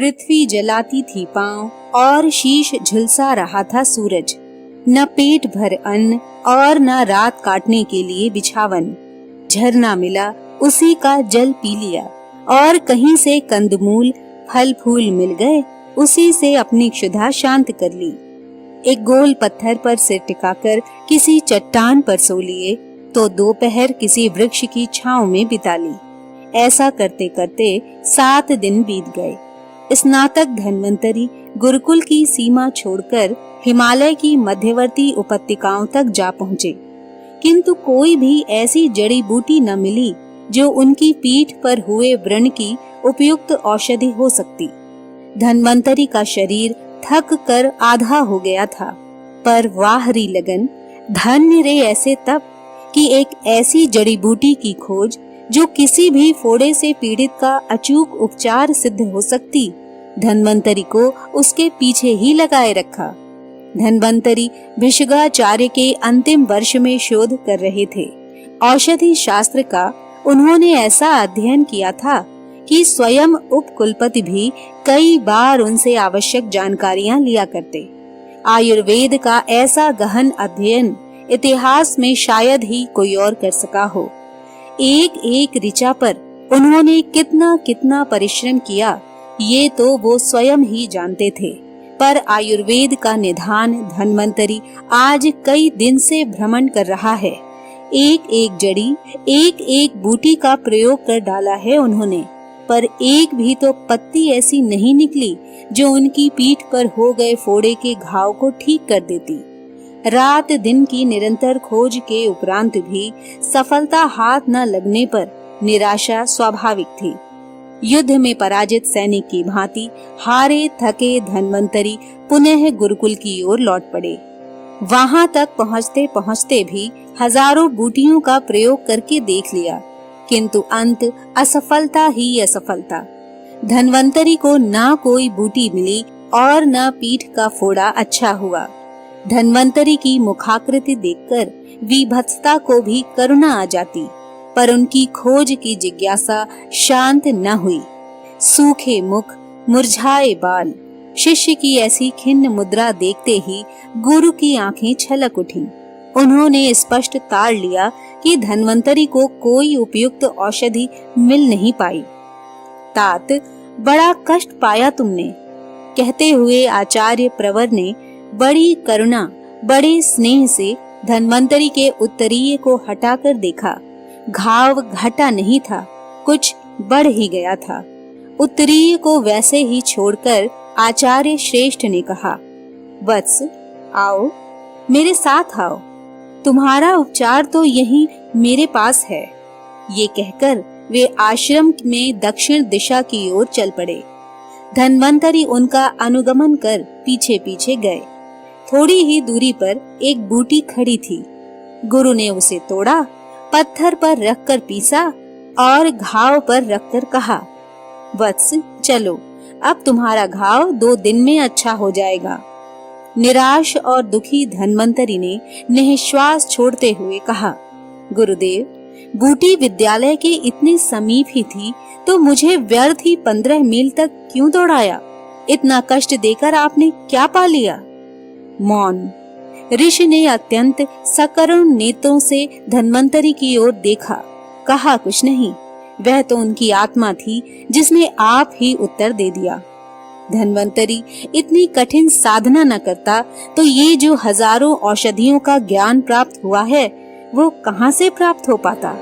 पृथ्वी जलाती थी पांव और शीश झुलसा रहा था सूरज। न पेट भर अन्न और न रात काटने के लिए बिछावन। झरना मिला, उसी का जल पी लिया, और कहीं से कंदमूल फल फूल मिल गए, उसी से अपनी क्षुधा शांत कर ली। एक गोल पत्थर पर सिर टिकाकर किसी चट्टान पर सो लिए तो दोपहर किसी वृक्ष की छांव में बिता ली। ऐसा करते करते 7 दिन बीत गए। स्नातक धन्वंतरी गुरुकुल की सीमा छोड़कर हिमालय की मध्यवर्ती उपत्यकाओं तक जा पहुँचे, किंतु कोई भी ऐसी जड़ी बूटी न मिली जो उनकी पीठ पर हुए व्रण की उपयुक्त औषधि हो सकती। धन्वंतरी का शरीर थक कर आधा हो गया था, पर वाहरी लगन, धन्य रे ऐसे तप कि एक ऐसी जड़ी बूटी की खोज जो किसी भी फोड़े से पीड़ित का अचूक उपचार सिद्ध हो सकती, धन्वंतरी को उसके पीछे ही लगाए रखा। धन्वंतरी भिषगाचार्य के अंतिम वर्ष में शोध कर रहे थे। औषधि शास्त्र का उन्होंने ऐसा अध्ययन किया था कि स्वयं उपकुलपति भी कई बार उनसे आवश्यक जानकारियां लिया करते। आयुर्वेद का ऐसा गहन अध्ययन इतिहास में शायद ही कोई और कर सका हो। एक एक ऋचा पर उन्होंने कितना कितना परिश्रम किया, ये तो वो स्वयं ही जानते थे। पर आयुर्वेद का निधान धन्वंतरी आज कई दिन से भ्रमण कर रहा है। एक एक जड़ी, एक एक बूटी का प्रयोग कर डाला है उन्होंने, पर एक भी तो पत्ती ऐसी नहीं निकली जो उनकी पीठ पर हो गए फोड़े के घाव को ठीक कर देती। रात दिन की निरंतर खोज के उपरांत भी सफलता हाथ न लगने पर निराशा स्वाभाविक थी। युद्ध में पराजित सैनिक की भांति हारे थके धन्वंतरी पुनः गुरुकुल की ओर लौट पड़े। वहां तक पहुंचते पहुंचते भी हजारों बूटियों का प्रयोग करके देख लिया, किंतु अंत असफलता ही असफलता। धन्वंतरी को ना कोई बूटी मिली और न पीठ का फोड़ा अच्छा हुआ। धन्वंतरी की मुखाकृति देखकर विभत्सता को भी करुणा आ जाती, पर उनकी खोज की जिज्ञासा शांत न हुई। सूखे मुख, मुरझाए बाल, शिष्य की ऐसी खिन्न मुद्रा देखते ही गुरु की आंखें छलक उठीं। उन्होंने स्पष्ट ताड़ लिया कि धन्वंतरी को कोई उपयुक्त औषधि मिल नहीं पाई। तात, बड़ा कष्ट पाया तुमने, कहते हुए आचार्य प्रवर ने बड़ी करुणा, बड़े स्नेह से धन्वंतरी के उत्तरीय को हटाकर देखा। घाव घटा नहीं था, कुछ बढ़ ही गया था। उत्तरीय को वैसे ही छोड़कर आचार्य श्रेष्ठ ने कहा, वत्स, आओ, मेरे साथ आओ, तुम्हारा उपचार तो यहीं मेरे पास है। ये कहकर वे आश्रम में दक्षिण दिशा की ओर चल पड़े। धन्वंतरी उनका अनुगमन कर पीछे पीछे गए। थोड़ी ही दूरी पर एक बूटी खड़ी थी। गुरु ने उसे तोड़ा, पत्थर पर रखकर पीसा और घाव पर रखकर कहा, वत्स, चलो, अब तुम्हारा घाव 2 दिन में अच्छा हो जाएगा। निराश और दुखी धन्वंतरी ने निःश्वास छोड़ते हुए कहा, गुरुदेव, बूटी विद्यालय के इतने समीप ही थी तो मुझे व्यर्थ ही 15 मील तक क्यों दौड़ाया? इतना कष्ट देकर आपने क्या पा लिया? मौन। ऋषि ने अत्यंत सकरुण नेत्रों से धन्वंतरी की ओर देखा, कहा कुछ नहीं। वह तो उनकी आत्मा थी जिसने आप ही उत्तर दे दिया। धन्वंतरी इतनी कठिन साधना न करता तो ये जो हजारों औषधियों का ज्ञान प्राप्त हुआ है वो कहाँ से प्राप्त हो पाता।